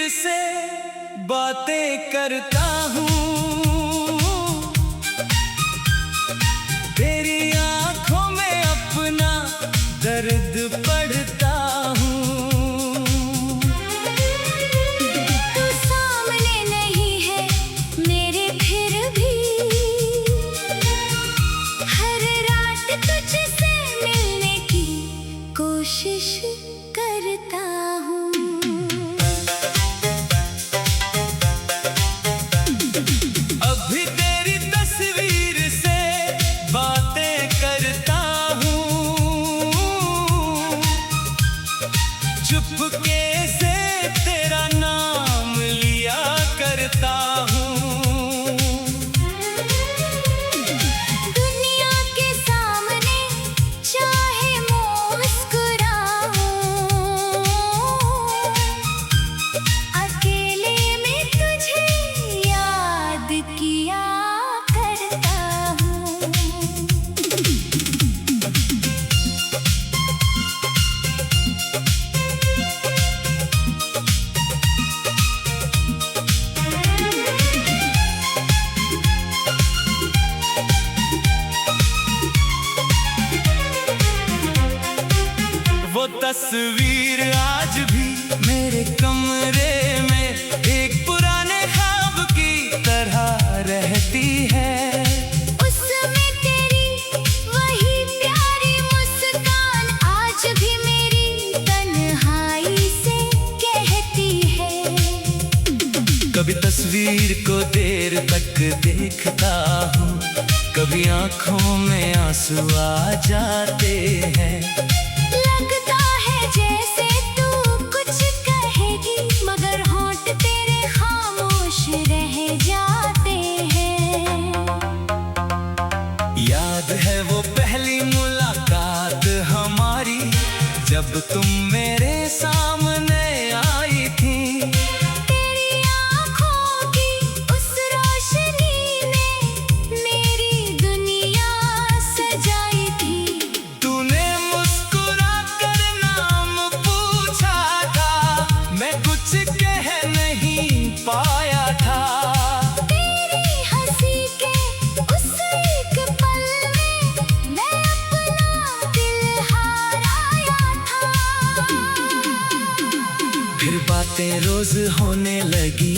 से बातें करता हूँ, तेरी आंखों में अपना दर्द पढ़ता हूँ। तू सामने नहीं है मेरे फिर भी हर रात तुझसे मिलने की कोशिश करता हूँ। अभी तेरी तस्वीर से बातें करता हूँ, चुपके से तेरा नाम लिया करता हूँ। दुनिया के सामने चाहे मुस्कुराऊं, अकेले में तुझे याद किया करता हूँ। वो तस्वीर आज भी मेरे कमरे में एक पुराने ख्वाब की तरह रहती है। उसमें तेरी वही प्यारी मुस्कान आज भी मेरी तन्हाई से कहती है। कभी तस्वीर को देर तक देखता हूँ, कभी आंखों में आंसू आ जाते हैं। लगता है जैसे तू कुछ कहेगी मगर होंठ तेरे खामोश रह जाते हैं। याद है वो पहली मुलाकात हमारी, जब तुम मेरे सामने आई थी। तेरी आँखों की उस रोशनी ने मेरी दुनिया सजाई थी। तूने मुस्कुरा कर नाम पूछा था, मैं कुछ कह नहीं पाया था। तेरी हंसी के उस एक पल में मैं अपना दिल हाराया था। फिर बातें रोज होने लगी,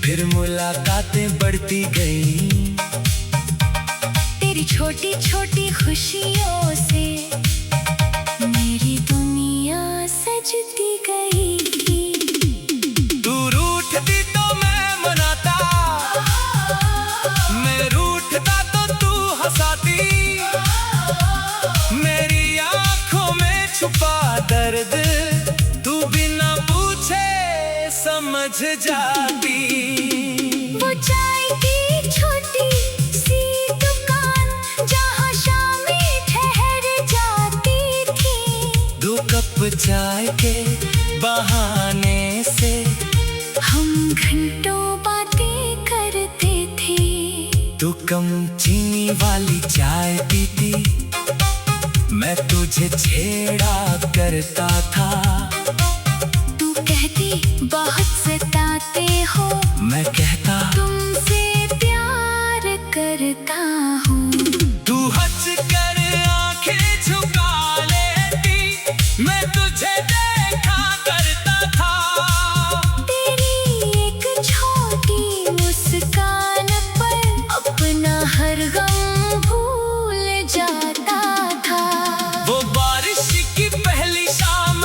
फिर मुलाकातें बढ़ती गई। तेरी छोटी छोटी खुशियों से मेरी दुनिया सजती गई। तू रूठती तो मैं मनाता, मैं रूठता तो तू हंसाती। मेरी आंखों में छुपा दर्द तू बिना पूछे समझ जाती। वो चाय की छोटी सी दुकान जहाँ शामें ठहर जाती थी। 2 कप चाय के बहाने से हम घंटों बातें करते थे। तू कम चीनी वाली चाय पीती, मैं तुझे छेड़ा करता था। तू कहती बहुत सताते हो, मैं कहता तुमसे प्यार करता हूँ। तू हंस कर आंखें झुका लेती, मैं तुझे देखा करता था। तेरी एक छोटी मुस्कान पर अपना हर गम भूल जाता था। वो बारिश की पहली शाम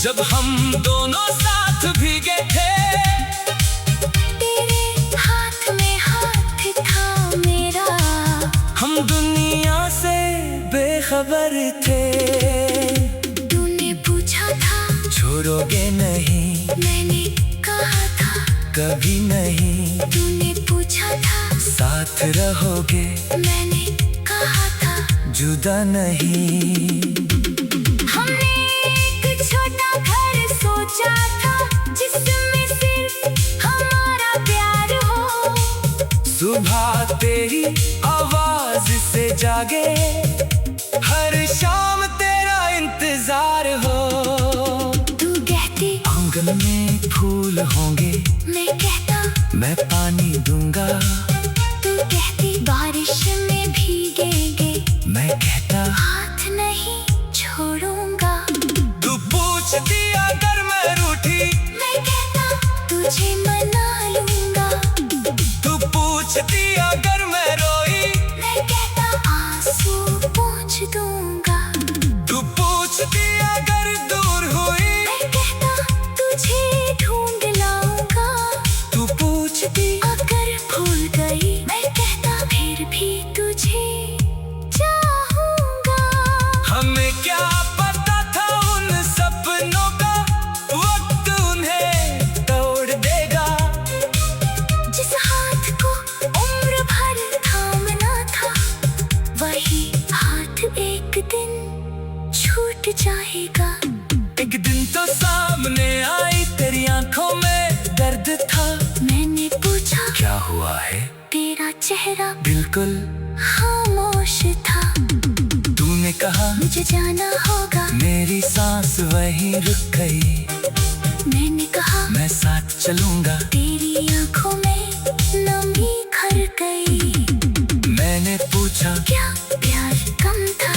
जब हम दोनों साथ भीगे थे। तेरे हाथ में हाथ था मेरा, हम दुनिया से बेखबर थे। तूने पूछा था छोड़ोगे नहीं, मैंने कहा था कभी नहीं। तूने पूछा था साथ रहोगे, मैंने कहा था जुदा नहीं। हमने एक छोटा घर सोचा था जिसमें सिर्फ हमारा प्यार हो। सुबह तेरी आवाज से जागे, हर शाम तेरा इंतजार हो। तू कहती फागुन में फूल होंगे, मैं कहता मैं पानी दूंगा। तू कहती बारिश में भीगेंगे, मैं कहता हाथ नहीं छोड़ूंगा। तू पूछती अगर मैं रूठी, मैं कहता तुझे मना लूंगा। तू पूछती अगर मैं रोई, मैं कहता आंसू पोंछ दूंगा। तू पूछती अगर दूर हुई, मैं कहता तुझे ढूंढ लाऊंगा। तू पूछती अगर भूल गई, मैं कहता फिर भी तुझे चाहूंगा। हमें क्या पता था उन सपनों का, वक्त उन्हें तोड़ देगा। जिस हाथ को उम्र भर थामना था, वही हाथ एक दिन छूट जाएगा। एक दिन तो सामने आई, तेरी आंखों में दर्द था। मैंने पूछा क्या हुआ है? तेरा चेहरा बिल्कुल खामोश था। तूने कहा मुझे जाना होगा, मेरी सांस वहीं रुक गई। मैंने कहा मैं साथ चलूंगा। तेरी आंखों में नमी भर गई। मैंने पूछा क्या प्यार कम था?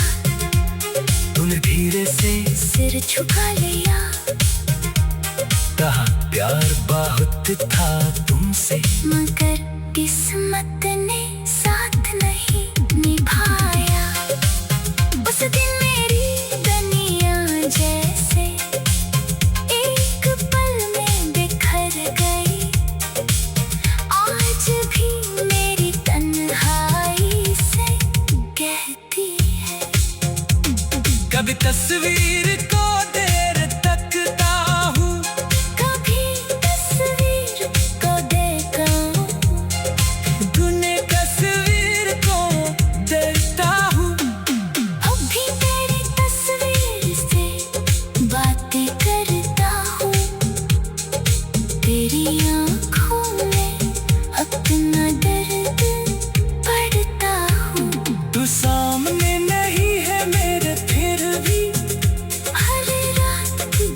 तूने धीरे से सिर झुका लिया। कहा प्यार बहुत था तुमसे, मगर किस्मत ने साथ नहीं निभाया। उस दिन मेरी दुनिया जैसे एक पल में बिखर गई। आज भी मेरी तन्हाई से कहती है। कभी तस्वीर को देर तकता हूँ, कभी तस्वीर को देखा हूँ, तूने तस्वीर को देखता हूँ। अब भी तेरी तस्वीर से बातें करता हूँ। तेरी आँखों में अपना दर्द पढ़ता हूँ। तू सामने नहीं है मेरे, फिर भी हर रात की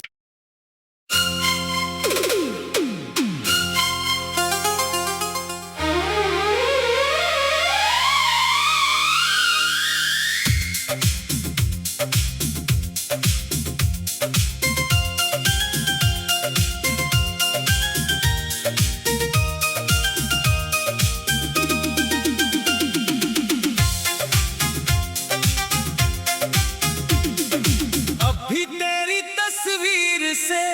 अब भी तेरी तस्वीर से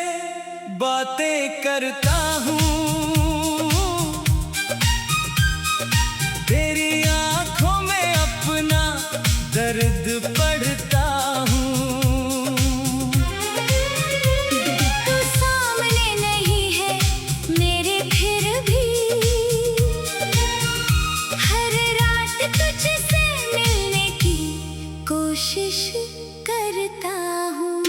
बातें करता हूँ। तेरी आंखों में अपना दर्द पढ़ता हूँ। तू सामने नहीं है मेरे, फिर भी हर रात तुझसे मिलने की कोशिश करता हूँ।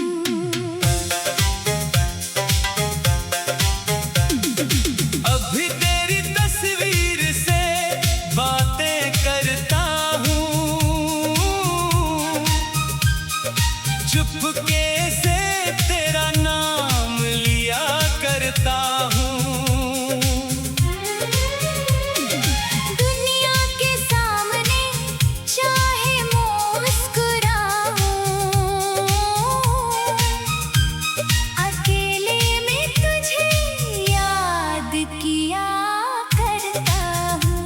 अब भी तेरी तस्वीर से बातें करता हूँ। चुपके से तेरा नाम लिया करता हूँ। दुनिया के सामने चाहे मुस्कुराऊं, अकेले में तुझे याद किया करता हूँ।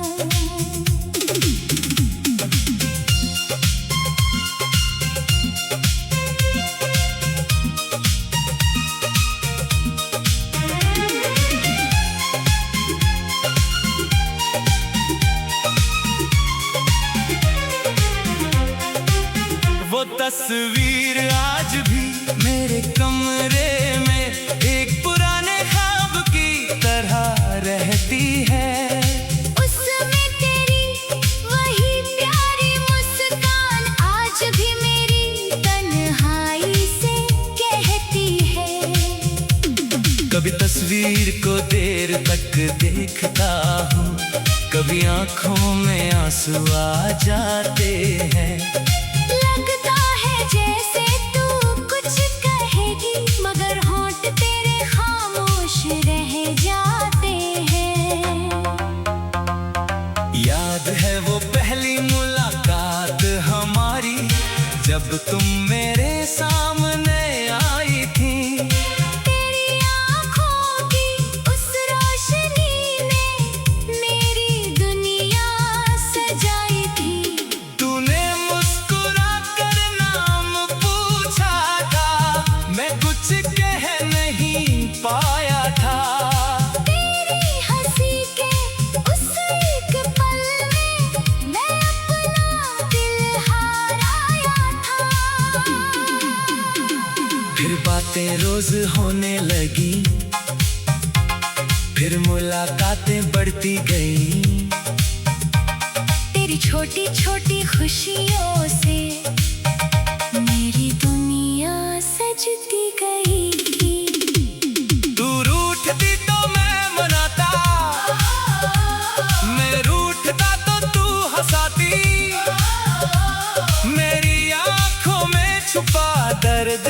वो तस्वीर आज भी मेरे कमरे में एक पुराने ख्वाब की तरह रहती है। उसमें तेरी वही प्यारी मुस्कान आज भी मेरी तन्हाई से कहती है। कभी तस्वीर को देर तक देखता हूँ, कभी आंखों में आंसू आ जाते हैं। लगता है जैसे तू कुछ कहेगी, मगर होंठ तेरे खामोश बातें रोज होने लगी, फिर मुलाकातें बढ़ती गई। तेरी छोटी छोटी खुशियों से मेरी दुनिया सजती गई। तू रूठती तो मैं मनाता, मैं रूठता तो तू हंसाती। मेरी आंखों में छुपा दर्द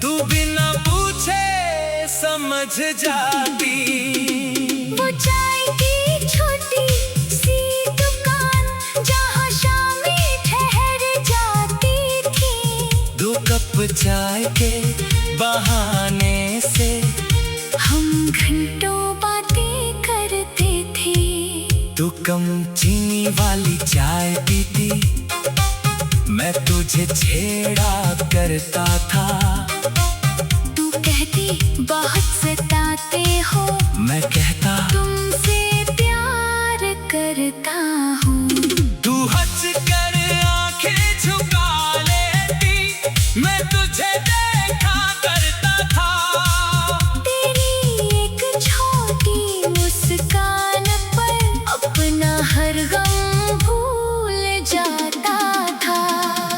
तू बिना पूछे समझ जाती। वो चाय की छोटी सी दुकान जहाँ शामें ठहर जाती थी। 2 कप चाय के बहाने से हम घंटों बातें करते थे। तू कम चीनी वाली चाय पीती, मैं तुझे छेड़ा करता था। तू कहती बहुत सताते हो, मैं कहता तुमसे प्यार करता हूँ। तू हंस कर आंखें झुका लेती, मैं तुझे देखा करता था। तेरी एक छोटी मुस्कान पर अपना हर गम भूल जाता था।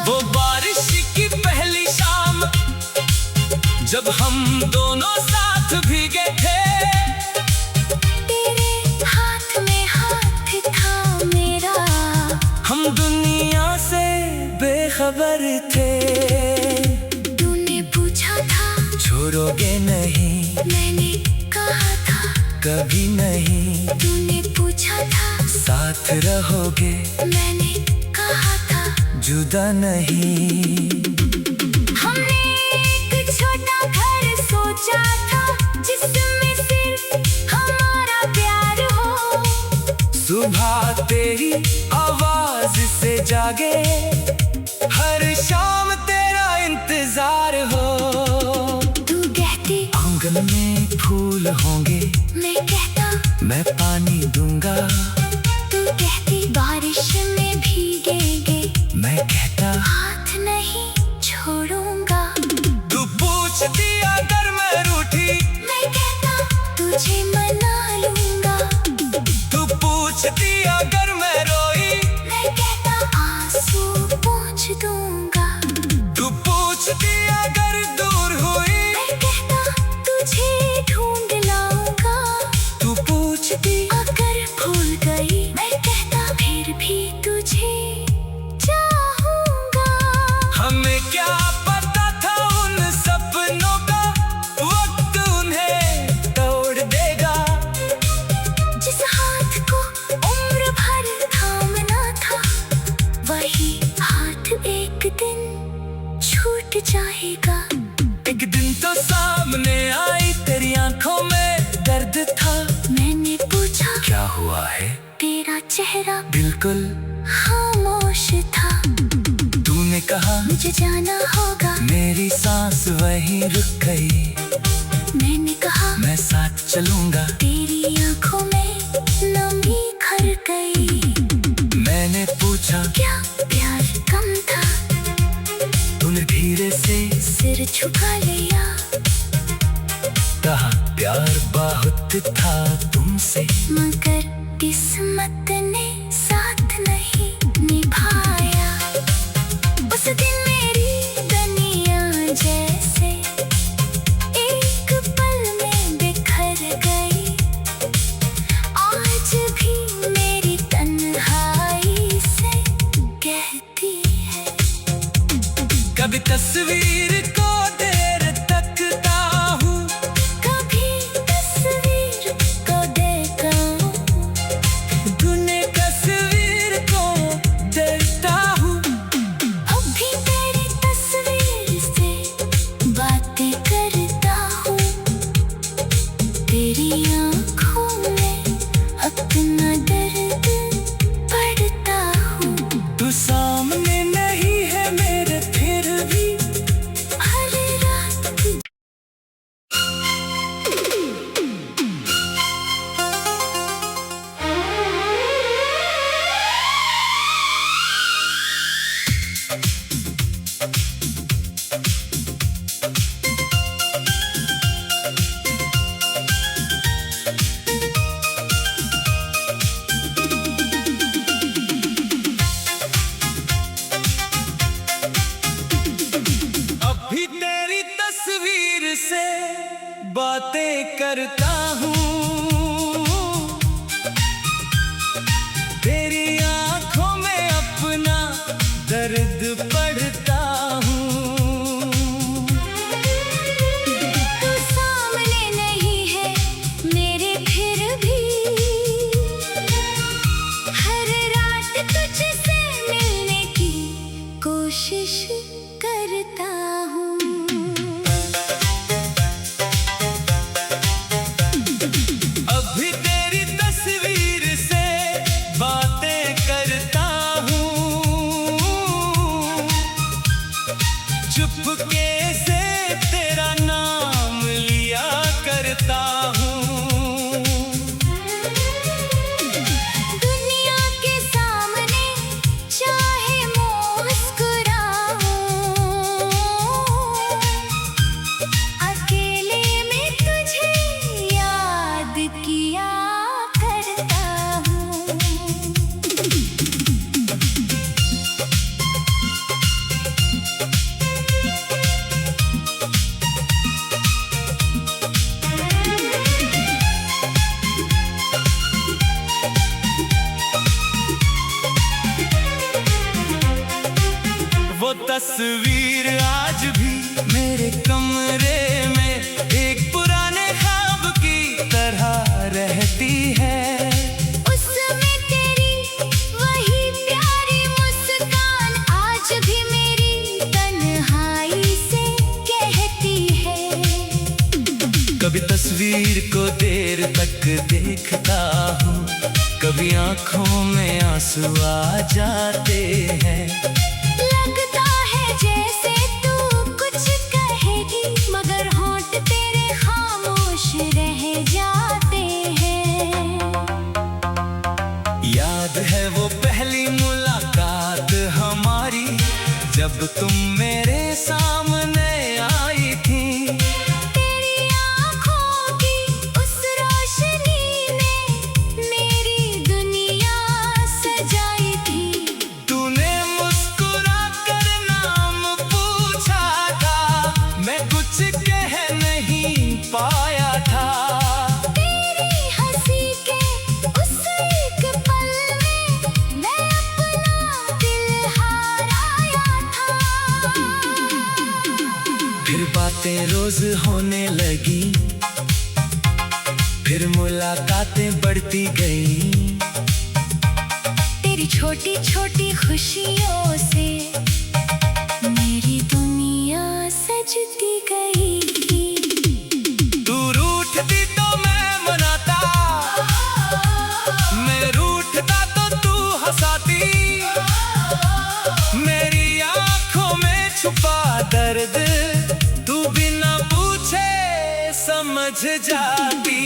वो बारिश की पहली शाम जब हम दोनों साथ भीगे थे, तेरे हाथ में हाथ था मेरा, हम दुनिया से बेखबर थे। तूने पूछा था छोड़ोगे नहीं, मैंने कहा था कभी नहीं। तूने पूछा था साथ रहोगे, मैंने कहा था जुदा नहीं। हमने एक छोटा घर सोचा था जिसमें सिर्फ हमारा प्यार हो। सुबह तेरी आवाज से जागे, हर शाम तेरा इंतजार हो। तू कहती आंगन में फूल होंगे, मैं कहता मैं पानी दूंगा। तू कहती बारिश में भीगेंगे, मैं कहता हाथ नहीं छोड़ूंगा। तू पूछती अगर मैं रूठी, मैं कहता तुझे मना लूंगा। तू पूछती अगर मैं रोई, मैं कहता आंसू पोंछ दूंगा। तू पूछती अगर दूर हुई, मैं कहता तुझे ढूंढ लाऊंगा। तू पूछती अगर भूल गई, मैं कहता फिर भी तुझे चाहूंगा। हमें क्या पता था उन सपनों का वक्त उन्हें तोड़ देगा। जिस हाथ को उम्र भर थामना था, वही हाथ एक दिन छूट जाएगा। एक दिन तो सामने आई, तेरी आंखों में दर्द था। मैंने पूछा क्या हुआ है, तेरा चेहरा बिल्कुल खामोश था। तूने कहा मुझे जाना होगा, मेरी सांस वहीं रुक गई। मैंने कहा मैं साथ चलूंगा, तेरी आंखों में नमी भर गई। मैंने पूछा क्या प्यार कम था, तूने धीरे से सिर झुका लिया। कहा प्यार बहुत था तुमसे, मगर किस्मत ने साथ नहीं निभाया। उस दिन मेरी दुनिया जैसे एक पल में बिखर गई। आज भी मेरी तन्हाई से कहती है। कभी तस्वीर को देर तकता हूँ, कभी तस्वीर को देखा हूँ, तूने तस्वीर को देखता हूँ। अब भी तेरी तस्वीर से बातें करता हूँ। तेरी आँखों में अपना दर्द पढ़ता हूँ। तू सामने नहीं है मेरे, फिर भी हर रात बातें करता हूँ, तेरी आंखों में अपना दर्द पढ़ता हूँ। तू सामने नहीं है मेरे फिर भी हर रात तुझसे मिलने की कोशिश करता हूँ। अभी तेरी तस्वीर से बातें करता हूँ, चुपके से तेरा नाम लिया करता हूँ। दुनिया के सामने चाहे मुस्कुराऊं, अकेले में तुझे याद किया करता हूँ। वो तस्वीर आज भी मेरे कमरे में एक पुराने ख्वाब की तरह रहती है। उसमें तेरी वही प्यारी मुस्कान आज भी मेरी तन्हाई से कहती है। कभी तस्वीर को देर तक देखता हूँ, कभी आंखों में आंसू आ जाते हैं। लगता है जैसे तू कुछ कहेगी मगर होंठ तेरे खामोश रह जाते हैं। याद है वो पहली मुलाकात हमारी, जब तुम मेरे सामने आई थी। तेरी आँखों की उस रोशनी ने मेरी दुनिया सजाई थी। तूने मुस्कुरा कर नाम पूछा था, मैं कुछ कह नहीं पाया था। तेरी हंसी के उस एक पल में मैं अपना दिल हाराया था। फिर बातें रोज होने लगी, फिर मुलाकातें बढ़ती गई। तेरी छोटी छोटी खुशियों से मेरी दुनिया सजती गई। तू रूठती तो मैं मनाता, मैं रूठता तो तू हंसाती। मेरी आंखों में छुपा दर्द तू बिना पूछे समझ जाती।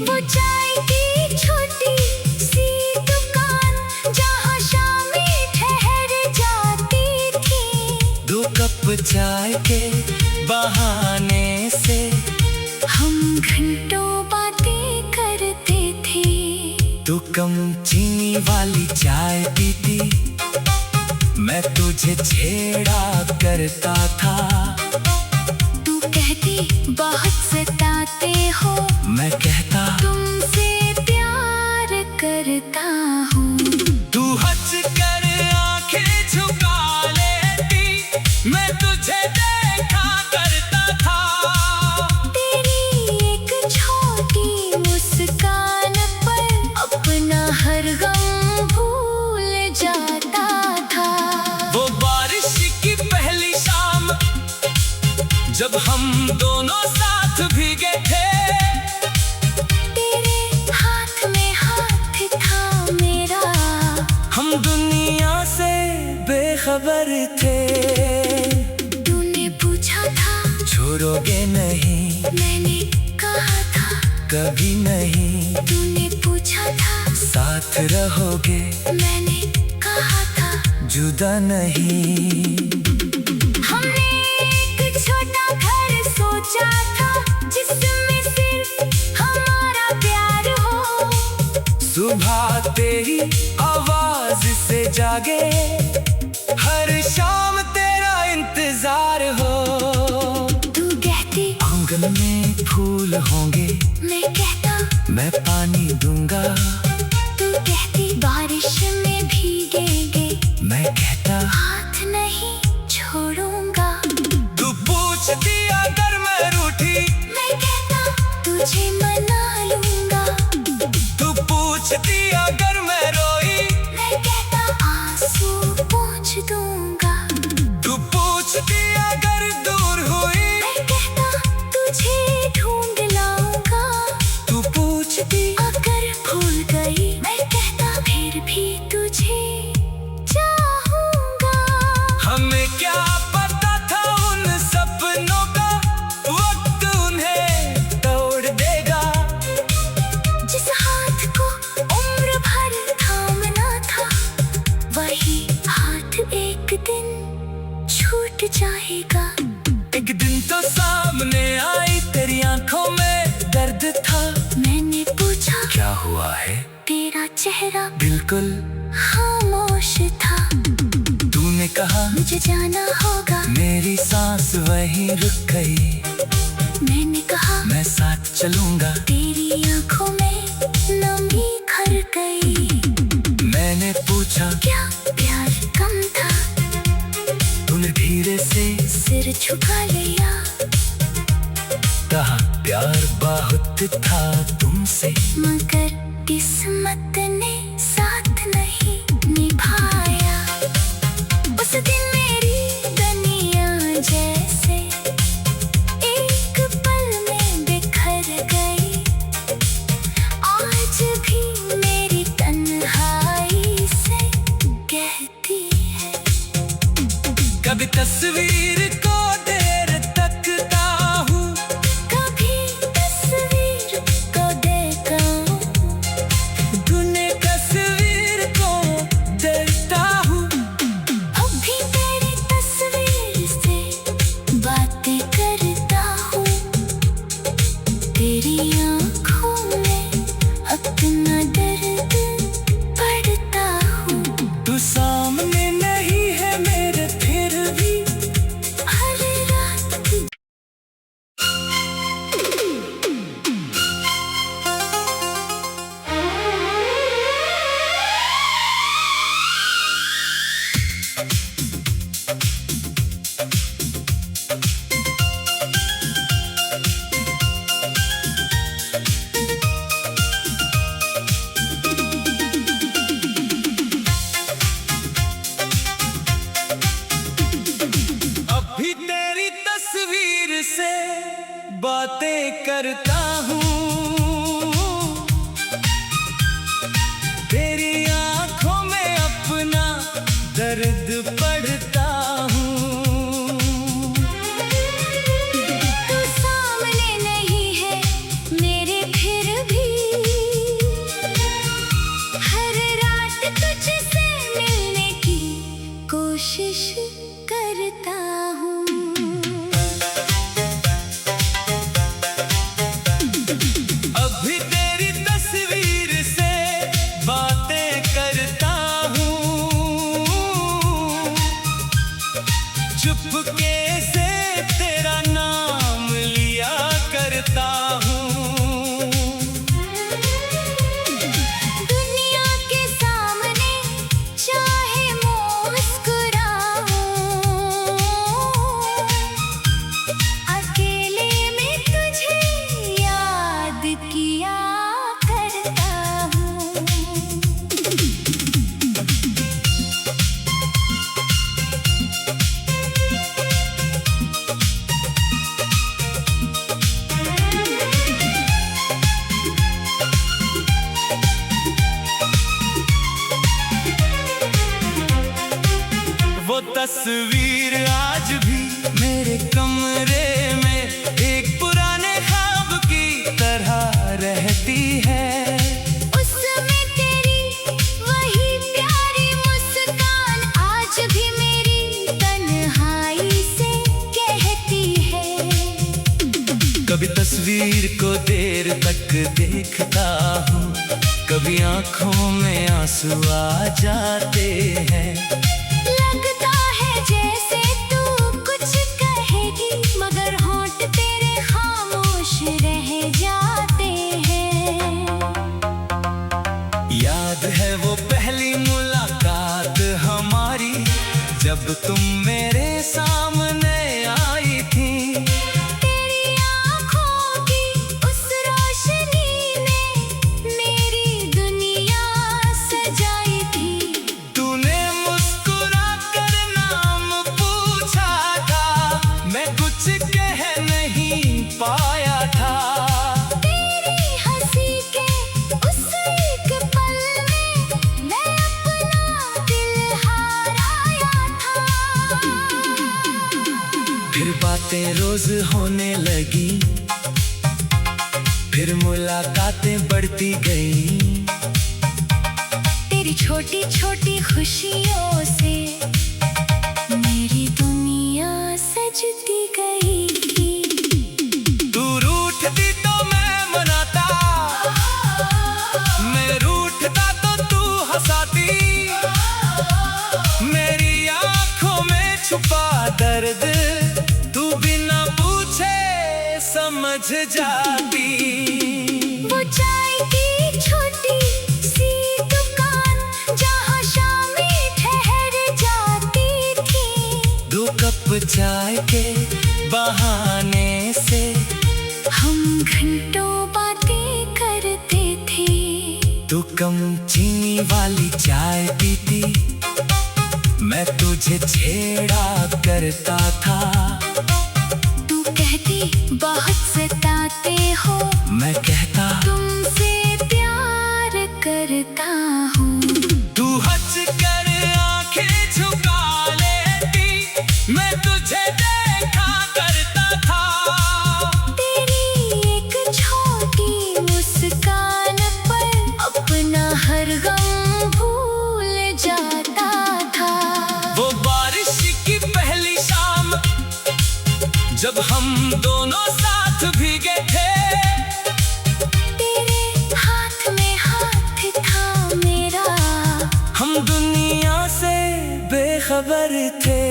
वो चाय की छोटी सी दुकान जहाँ शामें ठहर जाती थी। 2 कप चाय के बहाने से हम घंटों बातें करते थे। तू कम चीनी वाली चाय पीती, मैं तुझे छेड़ा करता था। तू कहती बहुत सताते हो, मैं कहता तुमसे प्यार करता हूँ। तू हंस कर आंखें झुका लेती, मैं तुझे देखा करता था। तेरी एक छोटी मुस्कान पर अपना हर गम भूल जाता था। वो बारिश की पहली शाम जब हम दोनों साथ भीगे थे। तेरे हाथ में हाथ था मेरा, हम दुनिया से बेखबर थे। तूने पूछा था छोड़ोगे नहीं, मैंने कहा था कभी नहीं। तूने पूछा था साथ रहोगे, मैंने कहा था जुदा नहीं। हमने एक छोटा घर सोचा था जिसमें सिर्फ हमारा प्यार हो। सुबह तेरी आवाज से जागे, हर शाम तेरा इंतजार हो। तू कहती आंगन में फूल होंगे, मैं कहता मैं पानी दूंगा। तू कहती बारिश में भीगेंगे, मैं कहता हाथ नहीं छोड़ूंगा। तू पूछती अगर मैं रूठी, मैं कहता तुझे मना लूंगा। तू पूछती अगर मैं रोई, मैं कहता आंसू पोंछ दूंगा। तू पूछती अगर दूर हुई, मैं कहता तुझे ढूंढ लाऊंगा। तू पूछती अगर भूल गई, मैं कहता फिर भी तुझे चाहूंगा। हमें क्या पता था उन सपनों का, वक्त उन्हें तोड़ देगा। जिस हाथ को उम्र भर थामना था, वही हाथ एक दिन छूट जाएगा। एक दिन तो सामने आई तेरी आंखों में दर्द था। मैंने पूछा क्या हुआ है? तेरा चेहरा बिल्कुल खामोश था। तूने कहा मुझे जाना होगा। मेरी सांस वहीं रुक गई। मैंने कहा मैं साथ चलूंगा। तेरी आंखों में नमी भर गई। मैंने पूछा क्या प्यार कम था? तूने धीरे से सिर झुका लिया। कहा प्यार बहुत था तुमसे, मगर किस्मत ने साथ नहीं निभाया। उस दिन मेरी दुनिया जैसे एक पल में बिखर गई। आज भी मेरी तन्हाई से कहती है। कभी तस्वीर को देर तकता हूँ, कभी तस्वीर को देखा हूँ। तूने तस्वीर को देखता हूँ। अब भी तेरी तस्वीर से बातें करता हूँ। तेरी आँखों में अपना दर्द पढ़ता हूँ। तू सामने नहीं है मेरे फिर भी हर रात अब भी तेरी तस्वीर से बातें करता हूँ। तेरी आंखों में अपना दर्द पढ़ता हूँ। तू सामने नहीं है मेरे फिर भी हर रात तुझसे मिलने की कोशिश करता हूँ। अब भी तेरी तस्वीर से बातें करता हूँ। चुपके से तेरा नाम लिया करता हूँ। दुनिया के सामने चाहे मुस्कुराऊं, अकेले में तुझे याद किया करता हूँ। वो तस्वीर आज भी मेरे कमरे में एक पुराने ख्वाब की तरह रहती है। उसमें तेरी वही प्यारी मुस्कान आज भी मेरी तन्हाई से कहती है। कभी तस्वीर को देर तक देखता हूँ, कभी आंखों में आंसू आ जाते हैं। लगता है जैसे तू कुछ कहेगी, मगर होंठ तेरे खामोश तुम मेरे सामने आई थी। तेरी आँखों की उस रोशनी ने मेरी दुनिया सजाई थी। तूने मुस्कुरा कर नाम पूछा था, मैं कुछ कह नहीं पाया था। तेरी हंसी के उस एक पल में मैं अपना दिल हाराया था। फिर बातें रोज होने लगी, फिर मुलाकातें बढ़ती गई। तेरी छोटी छोटी खुशियों से मेरी दुनिया सजती गई। तू रूठती तो मैं मनाता, मैं रूठता तो तू हंसाती। मेरी आंखों में छुपा दर्द तू बिना पूछे समझ जाती। वो चाय की छोटी सी दुकान जहाँ शामें ठहर जाती थी। 2 कप चाय के बहाने से हम घंटों बातें करते थे। तू कम चीनी वाली चाय पीती, मैं तुझे छेड़ा करता था। तू कहती बहुत सताते हो, मैं कहता तुमसे प्यार करता हूँ। तू हंस कर आंखें झुका लेती, मैं तुझे देखा करता था। तेरी एक छोटी मुस्कान पर अपना हर गम भूल जाता था। वो बारिश की पहली शाम जब हम दोनों साथ भीगे थे। तेरे हाथ में हाथ था मेरा, हम दुनिया से बेखबर थे।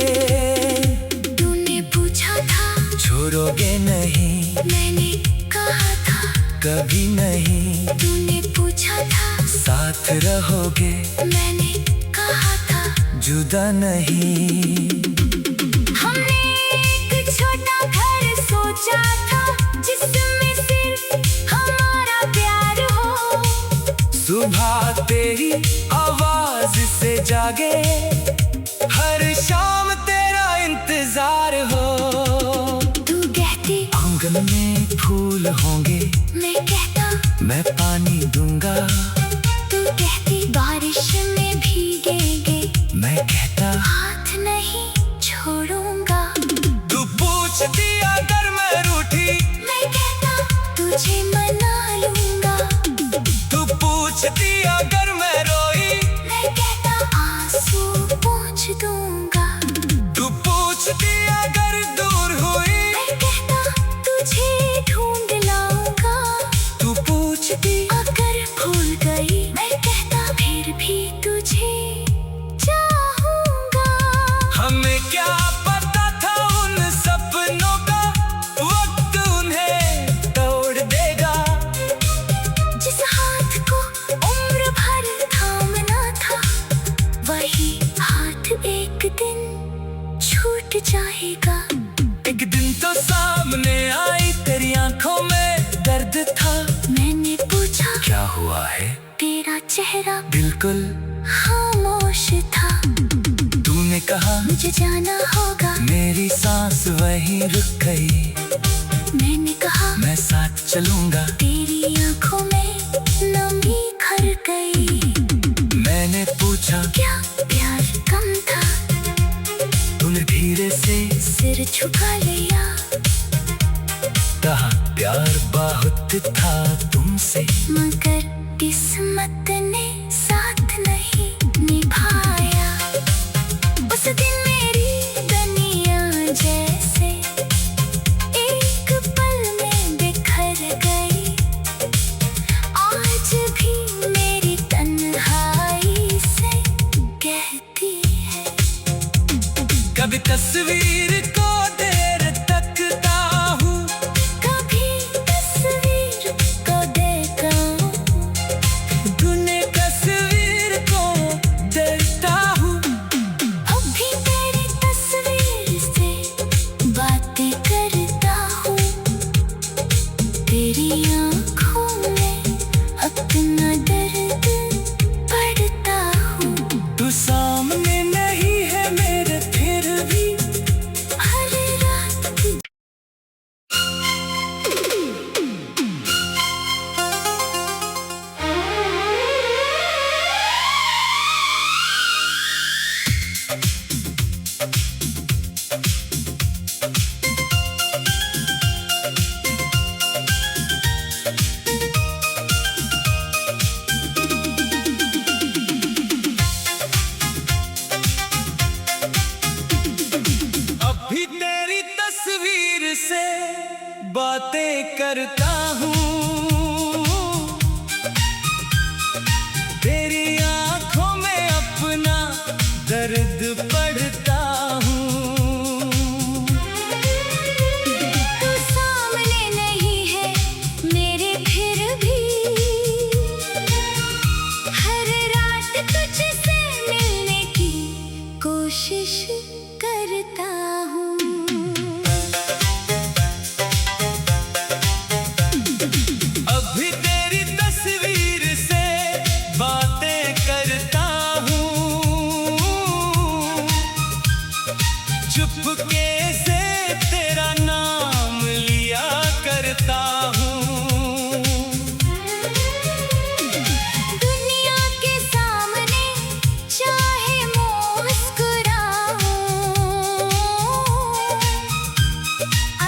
तूने पूछा था छोड़ोगे नहीं, मैंने कहा था कभी नहीं। तूने पूछा था साथ रहोगे, मैंने कहा था जुदा नहीं। हमने एक छोटा घर सोचा था जिसमें सिर्फ हमारा प्यार हो। सुबह तेरी आवाज से जागे, हर शाम तेरा इंतजार हो। तू कहती आंगन में फूल होंगे, मैं कहता मैं पानी दूंगा। तू कहती बारिश में भीगेंगे, मैं कहता हाथ नहीं छोड़ूंगा। तू पूछती अगर मैं रूठी, मैं कहता तुझे मना लूंगा। तू पूछती अगर मैं रोई, मैं कहता आंसू पोंछ दूंगा। तू पूछती अगर दूर हुई, मैं कहता तुझे ढूंढ लाऊंगा। तू पूछती अगर भूल गई, मैं कहता फिर भी तुझे चाहूंगा। हमें क्या पता था उन सपनों का, वक्त उन्हें तोड़ देगा। जिस हाथ को उम्र भर थामना था, वही हाथ एक दिन छूट जाएगा। एक दिन तो सामने आई, तेरी आंखों में दर्द था। मैंने पूछा क्या हुआ है, तेरा चेहरा बिल्कुल खामोश था। तूने कहा मुझे जाना होगा, मेरी सांस वहीं रुक गई। मैंने कहा मैं साथ चलूंगा, तेरी आंखों में नमी खर गई। मैंने पूछा क्या प्यार कम था, तूने धीरे से सिर झुका लिया। कहा प्यार बहुत था तुमसे, मगर किस्मत ने साथ नहीं निभाया। उस दिन मेरी दुनिया जैसे एक पल में बिखर गई। आज भी मेरी तन्हाई से कहती है, कभी तस्वीर को देर तकता हूँ, कभी तस्वीर को देखा हूँ। तूने तेरी आँखों में अपना दर्द पढ़ता हूँ। तू सामने नहीं है मेरे फिर भी हर रात अभी तेरी तस्वीर से बातें करता हूँ। तेरी आंखों में अपना दर्द पढ़ता हूँ। तू सामने नहीं है मेरे फिर भी हर रात तुझसे मिलने की कोशिश करता हूँ। अभी तेरी तस्वीर से बातें करता हूँ। चुपके से तेरा नाम लिया करता हूँ। दुनिया के सामने चाहे मुस्कुराऊं,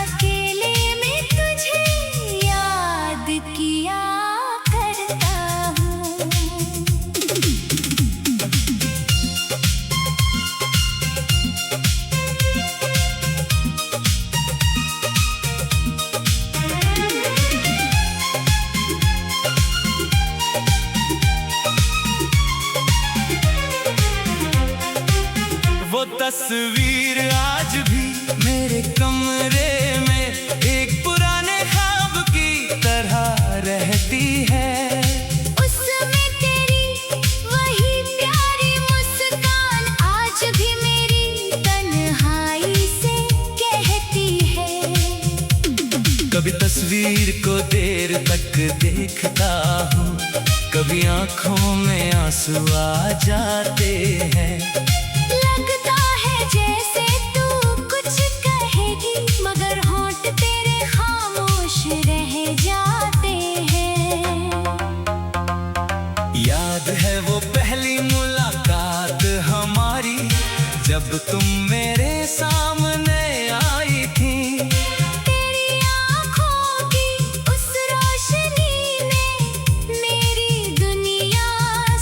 अकेले में तुझे याद किया करता हूँ। वो तस्वीर आज भी मेरे कमरे में एक पुराने ख्वाब की तरह रहती है। उसमें तेरी वही प्यारी मुस्कान आज भी मेरी तन्हाई से कहती है। कभी तस्वीर को देर तक देखता हूँ, कभी आंखों में आंसू आ जाते हैं। लगता है जैसे तू कुछ कहेगी मगर होंठ तेरे खामोश रह जाते हैं। याद है वो पहली मुलाकात हमारी, जब तुम मेरे सामने आई थी। तेरी आँखों की उस रोशनी ने मेरी दुनिया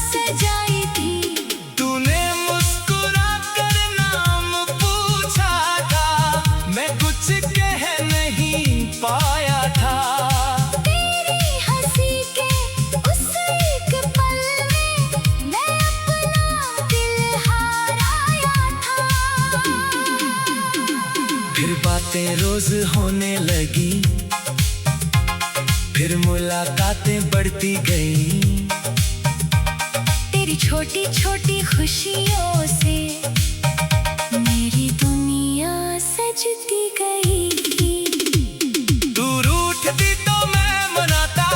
सजाई थी। तूने मुस्कुरा कर नाम पूछा था, मैं कुछ कह नहीं पाया था। तेरी हंसी के उस एक पल में मैं अपना दिल हाराया था। फिर बातें रोज होने लगी, फिर मुलाकातें बढ़ती गई। तेरी छोटी छोटी खुशियों से मेरी दुनिया सजती गई। तू रूठती तो मैं मनाता,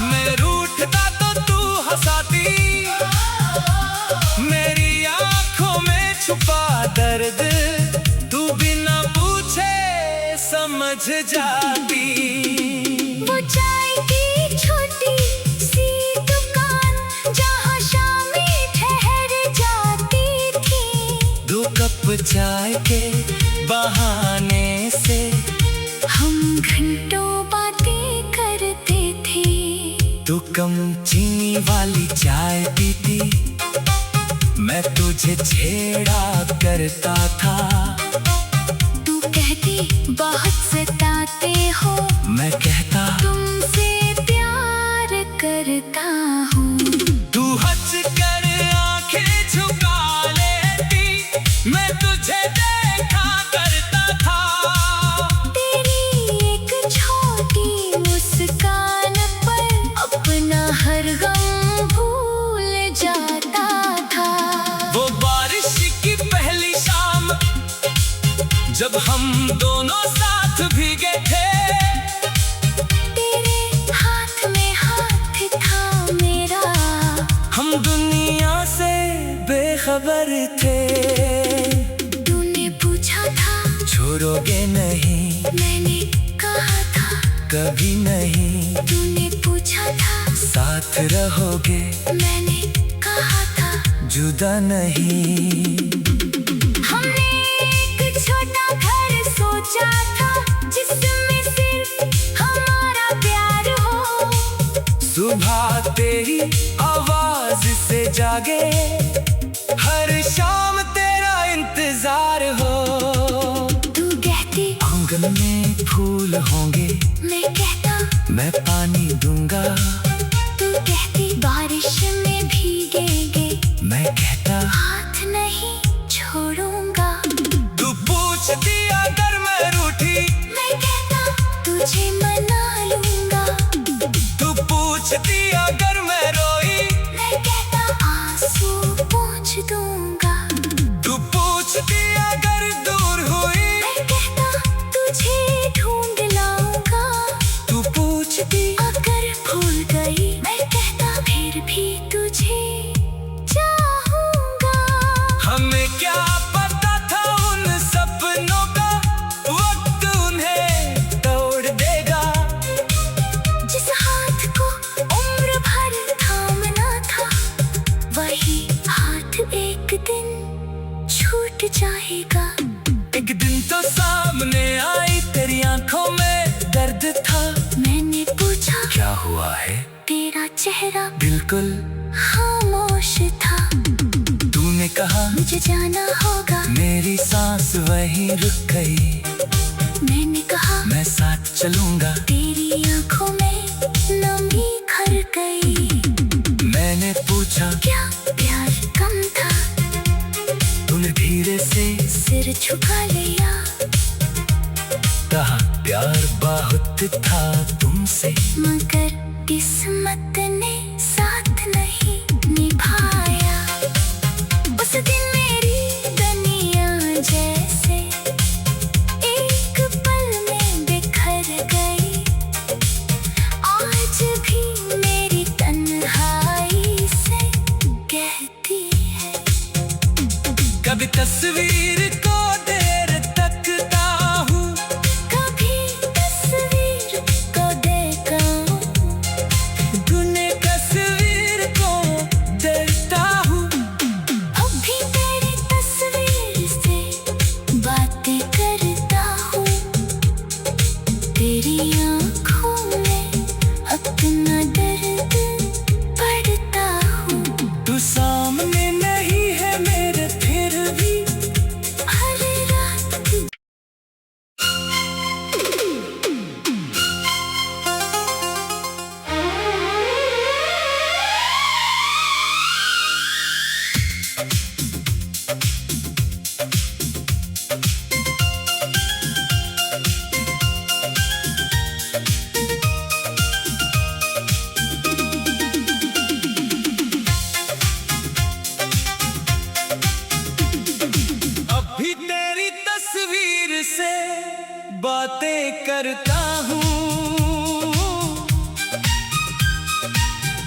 मैं रूठता तो तू हंसाती। मेरी आंखों में छुपा दर्द तू बिना पूछे समझ जाती। वो चाय की छोटी सी दुकान जहाँ शामें ठहर जाती थी। दो कप चाय के बहाने से हम घंटों बातें करते थे। तू कम चीनी वाली चाय पीती, मैं तुझे छेड़ा करता था। तू कहती बहुत सताते हो, मैं कहता तुमसे प्यार करता हूँ। तू हंस कर आंखें झुका लेती, मैं तुझे देखा करता था। तेरी एक छोटी मुस्कान पर अपना हर गम भूल जाता था। वो बारिश की पहली शाम जब हम दोनों साथ भीगे थे। कभी नहीं। तूने पूछा था साथ रहोगे, मैंने कहा था जुदा नहीं। हमने एक छोटा घर सोचा था जिसमें सिर्फ हमारा प्यार हो। सुबह तेरी आवाज से जागे, हर शाम तेरा इंतजार हो। तू कहती आंगन में फूल होंगे, मैं कहता मैं पानी दूंगा। तू कहती बारिश में भीगेंगे, मैं कहता हाथ नहीं छोड़ूंगा। तू पूछती अगर मैं रूठी, मैं कहता तुझे मना लूंगा। तू पूछती अगर मैं रोई, मैं कहता आंसू पोंछ दूंगा। तू पूछती अगर दूर हुई, मैं कहता तुझे ढूंढ लाऊंगा। तू पूछती अगर भूल गई, मैं कहता फिर भी तुझे चाहूंगा। हमें क्या पता था उन सपनों का, वक्त उन्हें तोड़ देगा। जिस हाथ को उम्र भर थामना था, वही हाथ एक दिन छूट जाएगा। एक दिन तो सामने आई, तेरी आंखों में दर्द था। मैंने पूछा क्या हुआ है, तेरा चेहरा बिल्कुल खामोश था। तूने कहा मुझे जाना होगा, मेरी सांस वहीं रुक गई। मैंने कहा मैं साथ चलूंगा, तेरी आंखों में नमी भर गई। मैंने पूछा क्या प्यार कम था, तूने धीरे से सिर झुका लिया। कहा प्यार बहुत था तुमसे, मगर किस्मत ने साथ नहीं निभाया। उस दिन मेरी दुनिया जैसे एक पल में बिखर गई। आज भी मेरी तन्हाई से कहती है, कभी तस्वीर को देर तकता हूँ, कभी तस्वीर को देखा हूँ। तूने तस्वीर को देखता हूँ। अब भी तेरी तस्वीर से बातें करता हूँ। तेरी आँखों में अपना दर्द पढ़ता हूँ। तू सामने नहीं है मेरे, फिर भी हर रात अब भी तेरी तस्वीर से बातें करता हूँ।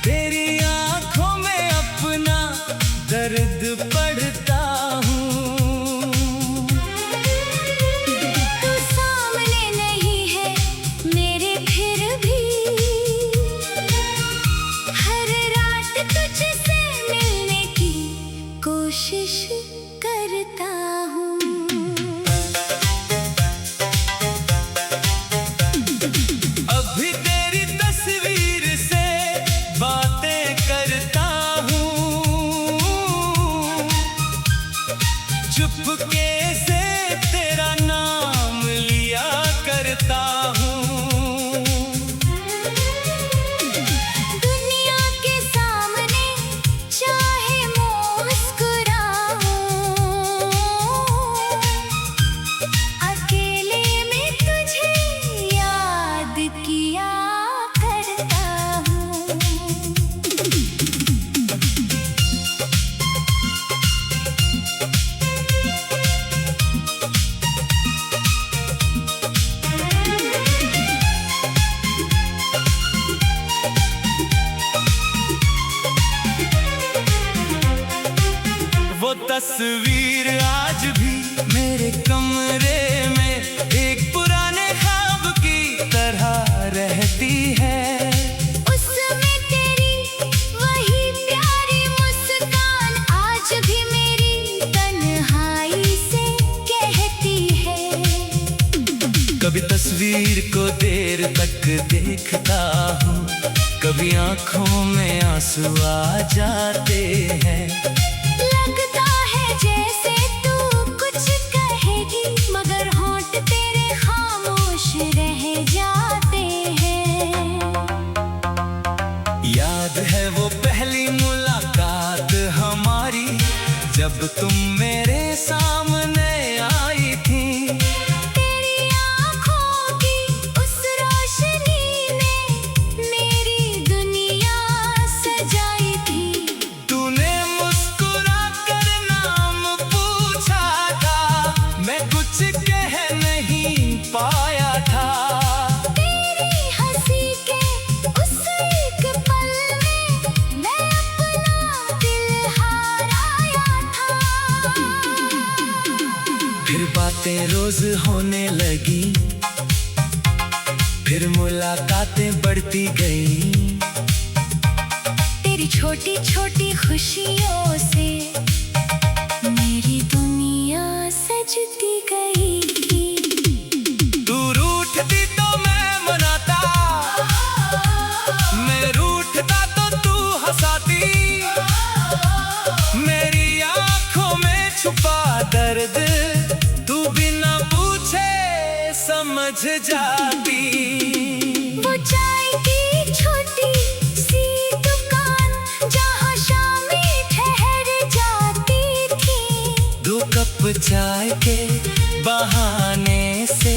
तेरी आंखों में अपना दर्द पढ़ता हूँ। तू सामने नहीं है मेरे, फिर भी हर रात तुझसे मिलने की कोशिश करता हूँ। अभी तेरी तस्वीर से बातें करता हूँ। चुपके से तेरा नाम लिया करता हूँ। दुनिया के सामने चाहे मुस्कुराऊं, अकेले में तुझे याद किया करता हूँ। वो तस्वीर आज भी मेरे कमरे में एक पुराने ख्वाब की तरह रह तस्वीर को देर तक देखता हूँ, कभी आंखों में आंसू आ जाते हैं। लगता है जैसे तू कुछ कहेगी, मगर होंठ तेरे खामोश रह जाते हैं। याद है वो पहली मुलाकात हमारी, जब तुम मेरे सामने आई थी। तेरी आँखों की उस रोशनी ने मेरी दुनिया सजाई थी। तूने मुस्कुरा कर नाम पूछा था, मैं कुछ कह नहीं पाया था। तेरी हंसी के उस एक पल में मैं अपना दिल हाराया था। फिर बातें रोज होने लगी, फिर मुलाकातें बढ़ती गई। तेरी छोटी छोटी खुशियों से मेरी दुनिया सजती गई। तू रूठती तो मैं मनाता, मैं रूठता तो तू हंसाती। मेरी आंखों में छुपा दर्द तू बिना पूछे समझ जाती। वो चाय की छोटी सी दुकान जहाँ शामें ठहर जाती थी। 2 कप चाय के बहाने से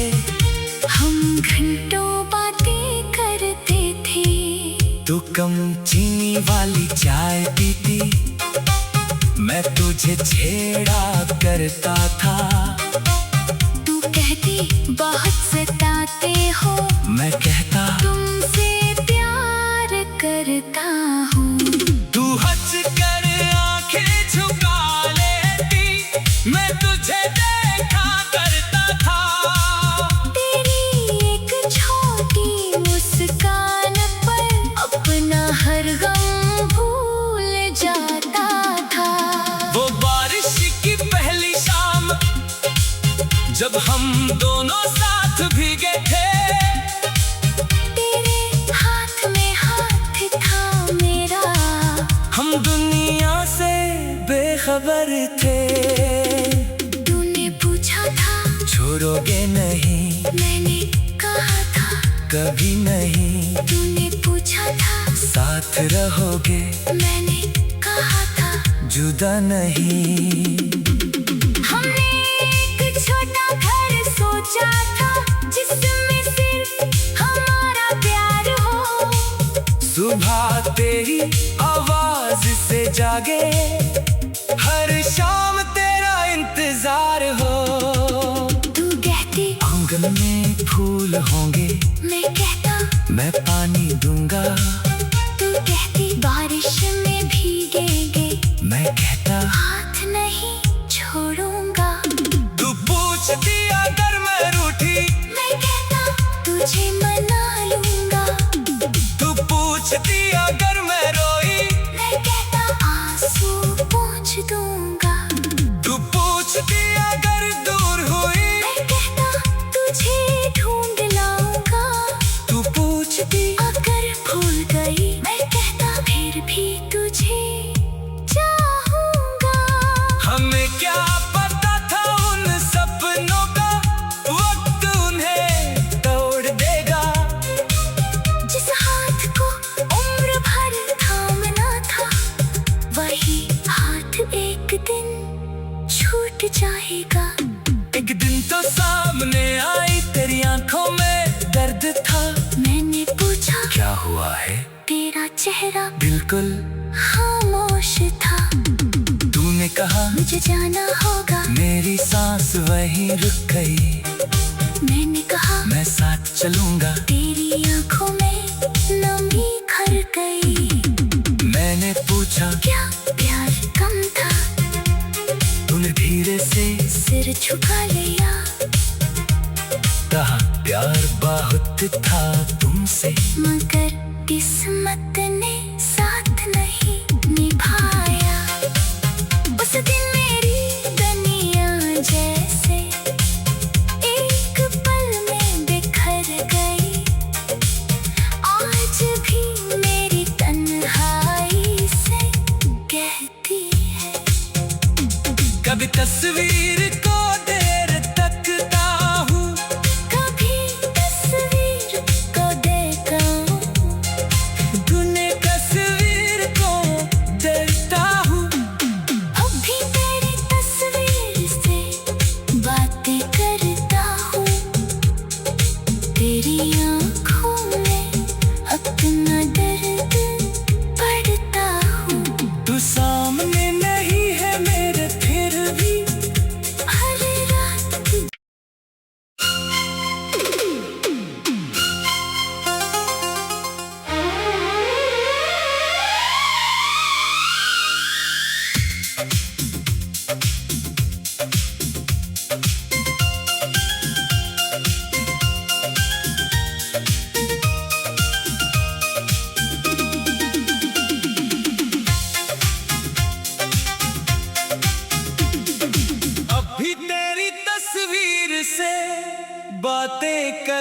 हम घंटों बातें करते थे। तू कम चीनी वाली चाय पीती, मैं तुझे छेड़ा करता था। तू कहती बहुत सताते हो, मैं कहता तुमसे प्यार करता हूँ। तू हंस कर आंखें झुका लेती, मैं तुझे देखा करता था। तेरी एक छोटी मुस्कान पर अपना हर गम भूल जाता था। वो बारिश की पहली शाम, जब हम दोनों साथ भीगे थे। तेरे हाथ में हाथ था मेरा, हम दुनिया से बेखबर थे। तूने पूछा था छोड़ोगे नहीं, मैंने कहा था कभी नहीं। तूने पूछा था साथ रहोगे, मैंने कहा था जुदा नहीं। हमने एक छोटा घर सोचा था, जिसमें सिर्फ हमारा प्यार हो। सुबह तेरी आवाज से जागे, हर शाम तेरा इंतजार हो। तू कहती आंगन में फूल होंगे, मैं कहता मैं पानी दूंगा। तू कहती बारिश में भीगेंगे, मैं कहता हाथ नहीं छोड़ूंगा। तू पूछती अगर मैं रूठी, मैं कहता तुझे मना लूंगा। तू पूछती अगर मैं रोई, मैं कहता आंसू पोंछ दूंगा। तू पूछती अगर दूर हुई, मैं कहता तुझे ढूंढ लाऊंगा। तू पूछती अगर भूल गई, मैं कहता फिर भी तुझे चाहूंगा। हमें क्या पता था उन सपनों का, वक्त उन्हें तोड़ देगा। जिस हाथ को उम्र भर थामना था, वही हाथ एक दिन छूट जाएगा। एक दिन तो सामने आई, तेरी आंखों में दर्द था। मैंने पूछा क्या हुआ है, तेरा चेहरा बिल्कुल खामोश था। तूने कहा मुझे जाना होगा, मेरी सांस वहीं रुक गई। मैंने कहा मैं साथ चलूंगा, तेरी आंखों में नमी भर गई। मैंने पूछा क्या प्यार कम था, तूने धीरे से सिर झुका लिया। कहा प्यार बहुत था तुमसे, मगर किस्मत ने साथ नहीं निभाया। उस दिन मेरी दुनिया जैसे एक पल में बिखर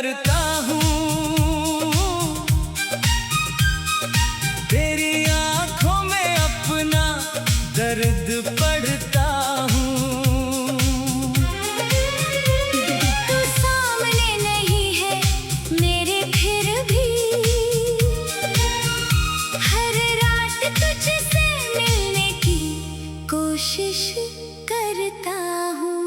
करता हूँ, तेरी आंखों में अपना दर्द पढ़ता हूँ। तू सामने नहीं है मेरे फिर भी हर रात तुझसे मिलने की कोशिश करता हूँ।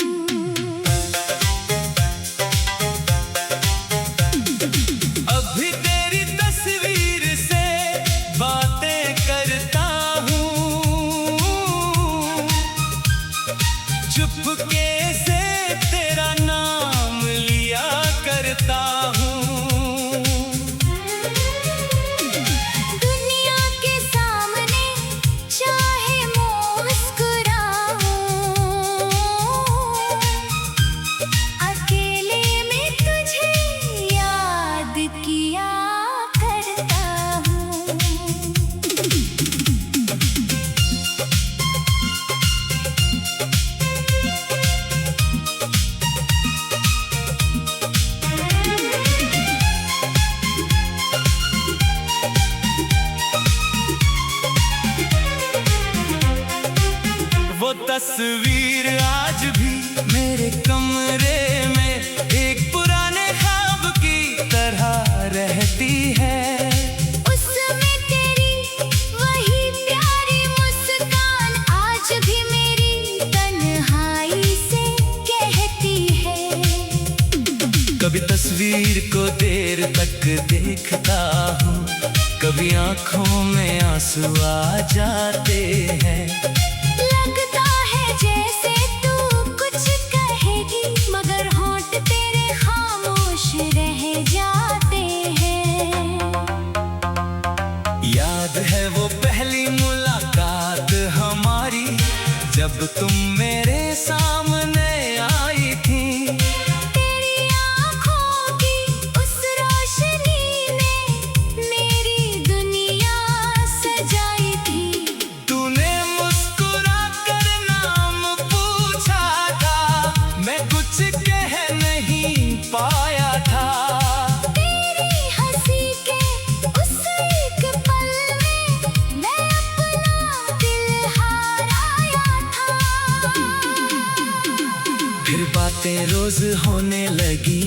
अभी तेरी तस्वीर से बातें करता हूँ, चुपके से तेरा नाम लिया करता हूँ। दुनिया के सामने चाहे मुस्कुराऊं, अकेले में तुझे याद किया करता हूँ। वो तस्वीर आज भी मेरे कमरे में एक पुराने ख्वाब की तरह रहती है। उसमें तेरी वही प्यारी मुस्कान आज भी मेरी तन्हाई से कहती है। कभी तस्वीर को देर तक देखता हूँ, कभी आंखों में आंसू आ जाते हैं। लगता है जैसे तू कुछ कहेगी मगर होंठ तेरे खामोश रह जाते हैं। याद है वो पहली मुलाकात हमारी, जब तुम मेरे सामने आई थी। तेरी आँखों की उस रोशनी ने मेरी दुनिया सजाई थी। तूने मुस्कुरा कर नाम पूछा था, मैं कुछ कह नहीं पाया था। तेरी हंसी के उस एक पल में मैं अपना दिल हाराया था। फिर बातें रोज होने लगी,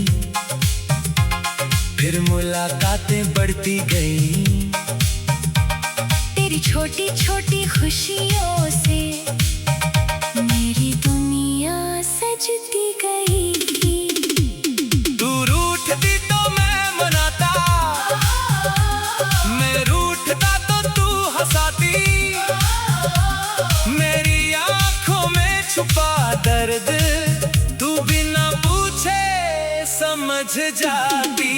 फिर मुलाकातें बढ़ती गई। तेरी छोटी छोटी खुशियों से मेरी दुनिया सजती गई। तू रूठती तो मैं मनाता, मैं रूठता तो तू हंसाती। मेरी आंखों में छुपा दर्द तू बिना पूछे समझ जाती।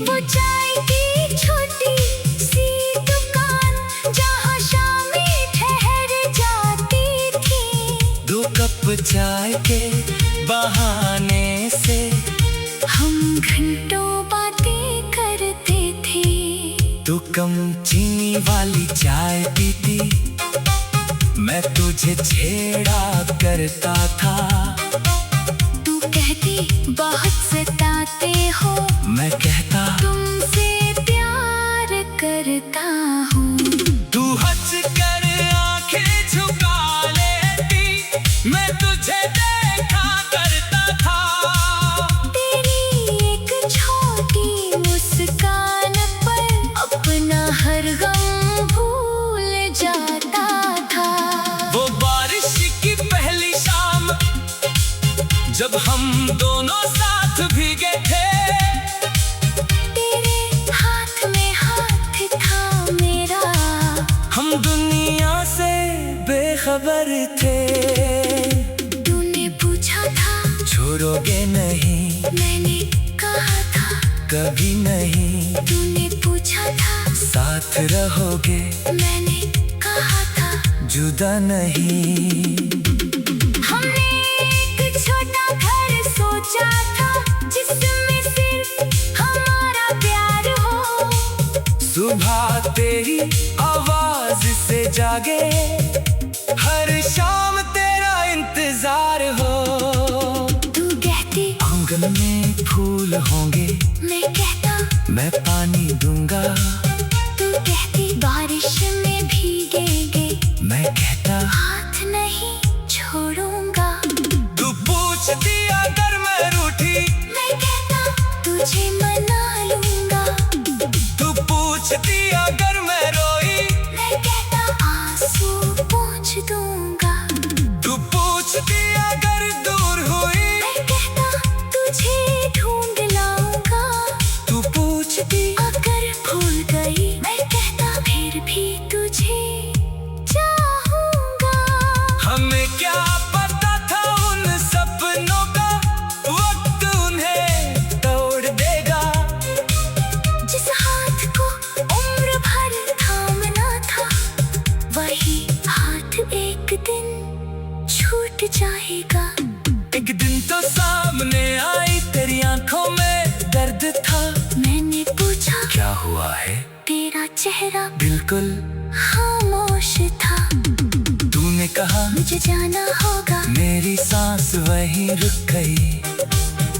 वो चाय की छोटी सी दुकान जहाँ शामें ठहर जाती थी। 2 कप चाय के बहाने से हम घंटों बातें करते थे। तू कम चीनी वाली चाय पीती, मैं तुझे छेड़ा करता था। तू कहती बहुत सताते हो, मैं कहता तुमसे प्यार करता हूँ। तू हंस कर आंखें झुका लेती, मैं तुझे देखा करता था। तेरी एक छोटी मुस्कान पर अपना हर गम भूल जाता था। वो बारिश की पहली शाम जब हम दोनों साथ भीगे थे। तेरे हाथ में हाथ था मेरा, हम दुनिया से बेखबर थे। तूने पूछा था छोड़ोगे नहीं, मैंने कहा था कभी नहीं। तूने पूछा था साथ रहोगे, मैंने कहा था जुदा नहीं। हमने एक छोटा घर सोचा था जिसमें सिर्फ हमारा प्यार हो। सुबह तेरी आवाज से जागे, हर शाम तेरा इंतजार हो। तू कहती आंगन में फूल होंगे। मैं कहता मैं पानी दूंगा। तू कहती बारिश में भीगेंगे। मैं कहता हाथ नहीं छोड़ूंगा। तू पूछती अगर मैं रूठी। मैं कहता तुझे मना लूंगा। तू पूछती अगर मैं रोई। मैं कहता आंसू पोंछ दूंगा। तू पूछती अगर दूर हुई। मैं कहता तुझे ढूंढ लाऊंगा। तू पूछती अगर भूल गई। मैं कहता फिर भी तुझे चाहूंगा। हमें क्या पता था उन सपनों का, वक्त उन्हें तोड़ देगा। जिस हाथ को उम्र भर थामना था, वही हाथ एक दिन छूट जाएगा। एक दिन तो सामने आई तेरी आंखों में दर्द था। मैंने पूछा क्या हुआ है? तेरा चेहरा बिल्कुल खामोश था। तूने कहा मुझे जाना होगा। मेरी सांस वहीं रुक गई।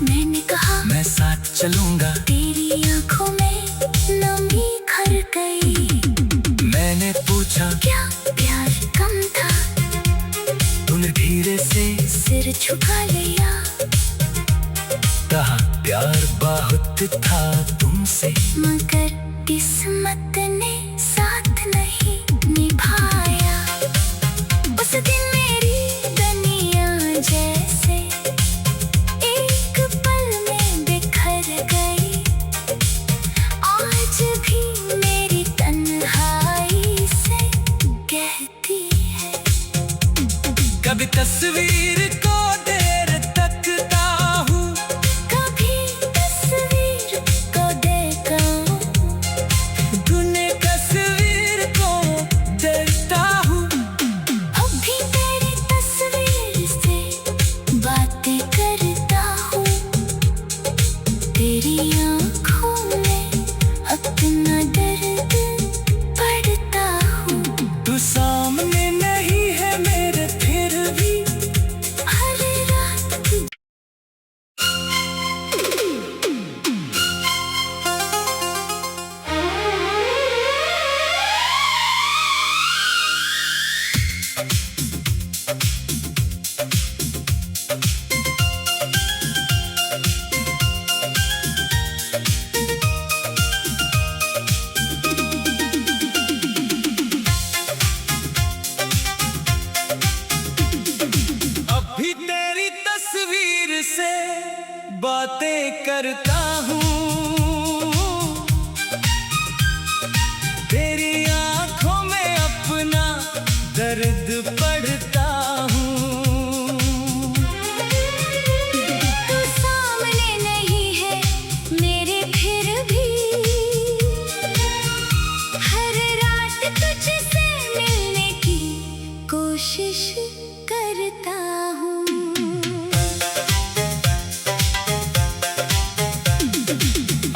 मैंने कहा मैं साथ चलूंगा। तेरी आंखों में नमी भर गई। मैंने पूछा क्या प्यार कम था? तूने धीरे से सिर झुका लिया। कहा प्यार बहुत था तुमसे, मगर किस्मत ने साथ नहीं निभाया। उस दिन मेरी दुनिया जैसे एक पल में बिखर गई। आज भी मेरी तन्हाई से कहती है। कभी तस्वीर को देर तकता हूँ। कभी तस्वीर को देखा हूँ। तूने तस्वीर को देखता हूँ। अब भी तेरी तस्वीर से बातें करता हूँ। तेरी आँखों में अपना दर्द पढ़ता हूँ। तू सामने नहीं है मेरे फिर भी। हर रात अब भी तेरी तस्वीर से बातें करता हूँ। तेरी आंखों में अपना दर्द पढ़ता हूँ। तू सामने नहीं है मेरे फिर भी। हर रात तुझसे मिलने की कोशिश करता हूँ।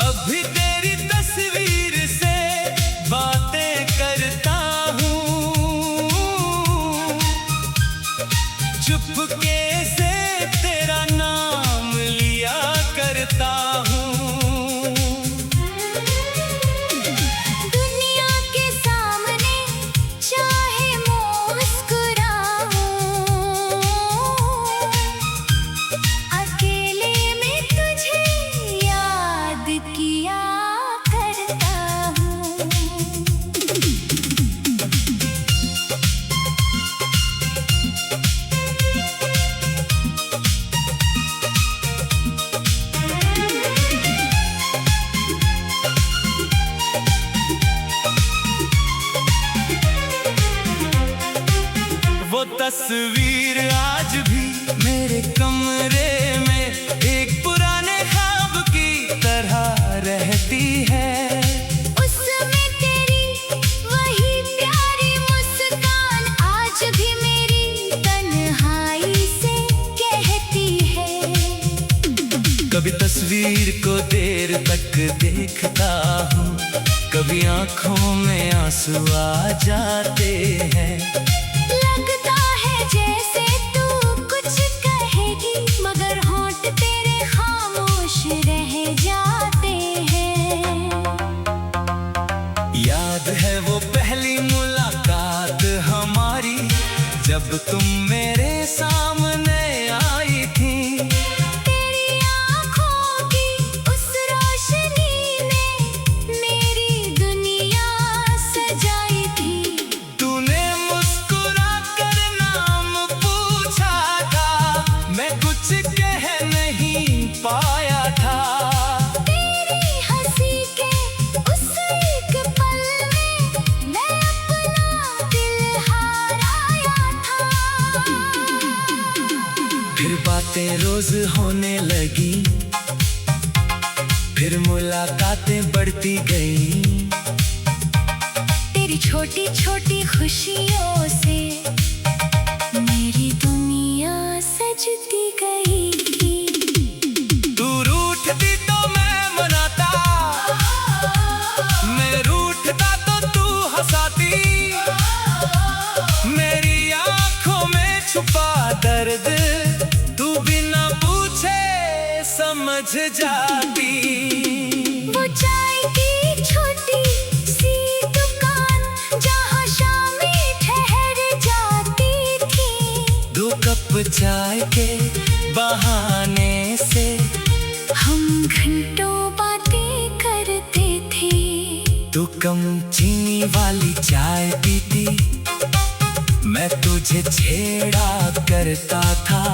अब भी तेरी तस्वीर से बातें करता हूँ। चुपके से तेरा नाम लिया करता हूँ। दुनिया के सामने चाहे मुस्कुराऊं, अकेले में तुझे याद किया करता हूँ। वो तस्वीर आज भी मेरे कमरे में एक पुराने ख्वाब की तरह रहती है। उसमें तेरी वही प्यारी मुस्कान आज भी मेरी तन्हाई से कहती है। कभी तस्वीर को देर तक देखता हूँ। कभी आंखों में आंसू आ जाते हैं। लगता है जैसे तू कुछ कहेगी, मगर होंठ तेरे खामोश रह याद है वो पहली मुलाकात हमारी, जब तुम मेरे सामने आई थी। तेरी आँखों की उस रोशनी ने मेरी दुनिया सजाई थी। तूने मुस्कुरा कर नाम पूछा था, मैं कुछ कह नहीं पाया था। तेरी हंसी के उस एक पल में मैं अपना दिल हाराया था। फिर बातें रोज होने लगी, फिर मुलाकातें बढ़ती गई। तेरी छोटी छोटी खुशियों से मेरी दुनिया सजती गई। तू रूठती तो मैं मनाता, मैं रूठता तो तू हंसाती। मेरी आंखों में छुपा दर्द तू बिना पूछे समझ जाती। वो चाय की छोटी सी दुकान जहाँ शामें ठहर जाती थी। 2 कप चाय के बहाने से हम घंटों बातें करते थे। तू कम चीनी वाली चाय पीती, मैं तुझे छेड़ा करता था।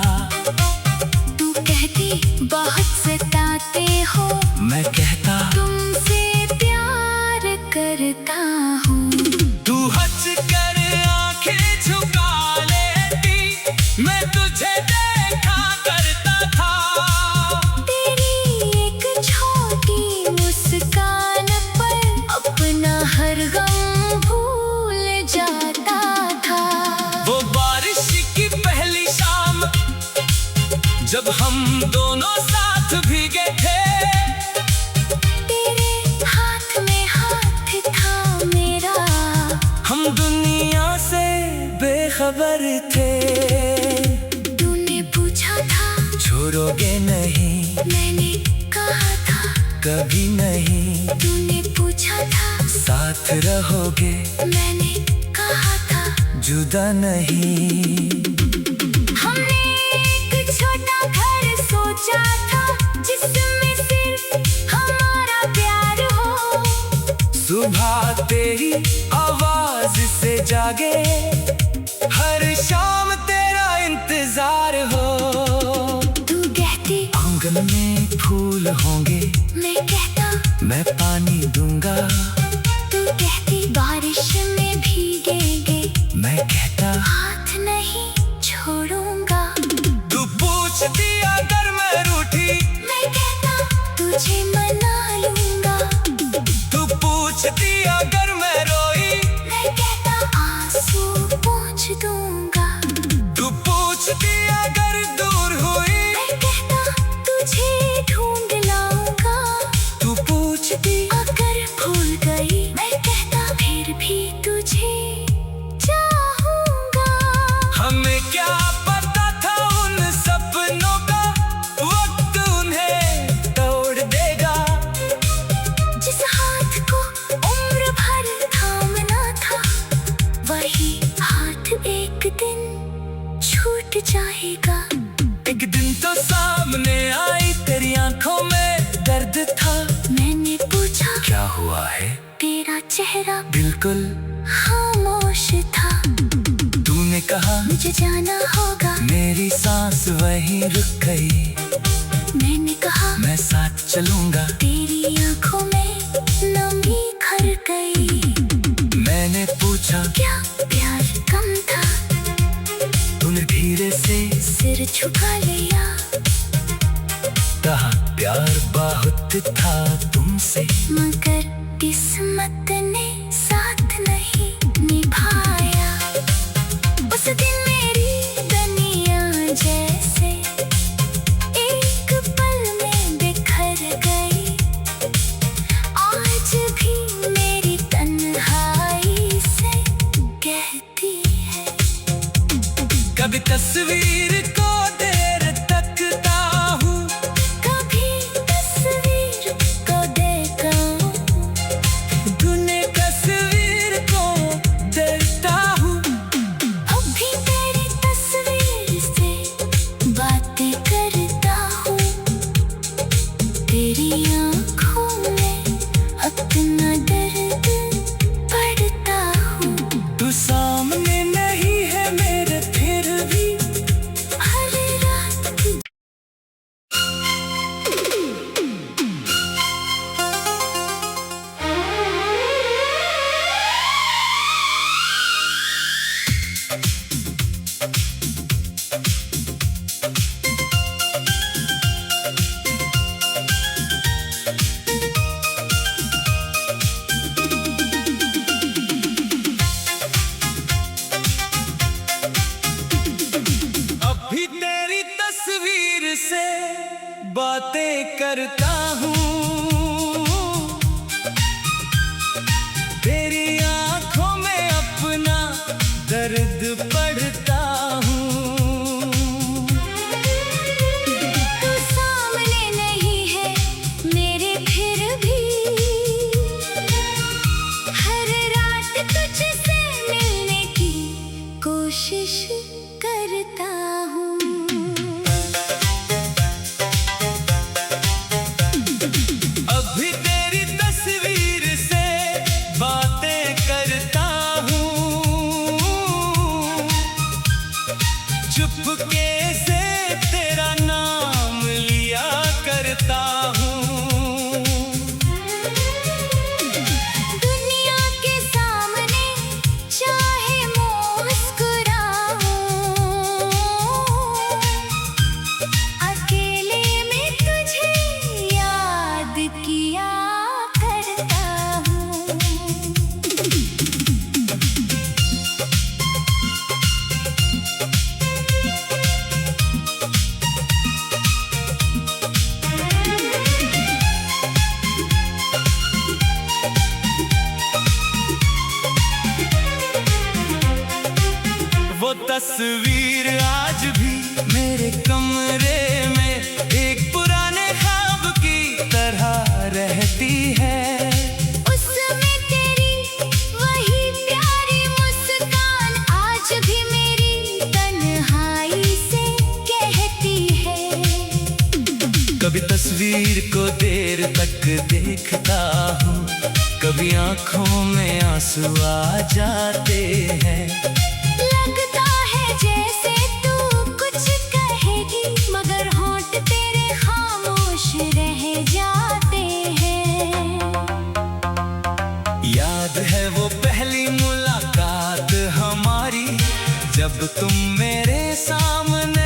तू कहती बहुत सताते हो, मैं कहता तुमसे प्यार करता हूँ। तू हंस कर आंखें झुका लेती, मैं तुझे देखा करता था। तेरी एक छोटी मुस्कान पर अपना हर गम भूल जाता था। वो बारिश की पहली शाम जब हम दोनों साथ भीगे थे। तेरे हाथ में हाथ था मेरा, हम दुनिया से बेखबर थे। तूने पूछा था छोड़ोगे नहीं, मैंने कहा था कभी नहीं। तूने पूछा था साथ रहोगे, मैंने कहा था जुदा नहीं। हमने एक छोटा घर सोचा था, जिसमें सिर्फ हमारा प्यार हो। सुबह तेरी आवाज से जागे, हर शाम तेरा इंतजार हो। तू कहती आंगन में फूल होंगे, मैं कहता मैं पानी दूंगा। तू कहती बारिश में भीगेंगे, मैं कहता हाथ नहीं छोड़ूंगा। तू पूछती अगर मैं रूठी, मैं कहता तुझे मना लूंगा। तू पूछती अगर मैं रोई, मैं कहता आंसू पोंछ दूंगा। तू पूछती अगर दूर हुई, मैं कहता तुझे ढूंढ लाऊंगा। तू पूछती अगर भूल गई, मैं कहता फिर भी तुझे चाहूंगा। हमें क्या पता था उन सपनों का, वक्त उन्हें तोड़ देगा। जिस हाथ को उम्र भर थामना था, वही हाथ एक दिन छूट जाएगा। एक दिन तो सामने आई, तेरी आंखों में दर्द था। मैंने पूछा क्या हुआ है, तेरा चेहरा बिल्कुल खामोश था। तूने कहा मुझे जाना होगा, मेरी सांस वहीं रुक गई। मैंने कहा मैं साथ चलूंगा, तेरी आंखों में नमी भर गई। मैंने पूछा क्या प्यार कम था, तूने धीरे से सिर झुका लिया। कहा प्यार बहुत था तुमसे, मगर किस्मत ने साथ नहीं निभाया। उस दिन मेरी दुनिया जैसे एक पल में बिखर गई। आज भी मेरी तन्हाई से कहती है, कभी तस्वीर को देर तकता हूँ, कभी तस्वीर को देखा हूँ। करता हूँ, तेरी आंखों में अपना दर्द पढ़ता हूँ। तू सामने नहीं है मेरे फिर भी हर रात तुझसे मिलने की कोशिश करता हूँ। अभी तेरी तस्वीर से बातें करता हूँ, चुपके से तेरा नाम लिया करता हूँ। दुनिया के सामने चाहे मुस्कुराऊं, अकेले में तुझे याद किया करता हूँ। वो तस्वीर आज भी मेरे कमरे में एक पुराने ख्वाब की तरह रहती है। उसमें तेरी वही प्यारी मुस्कान आज भी मेरी तन्हाई से कहती है। कभी तस्वीर को देर तक देखता हूँ, कभी आंखों में आंसू आ जाते हैं। लगता है जैसे तू कुछ कहेगी मगर होंठ तेरे खामोश रह जाते हैं। याद है वो पहली मुलाकात हमारी, जब तुम मेरे सामने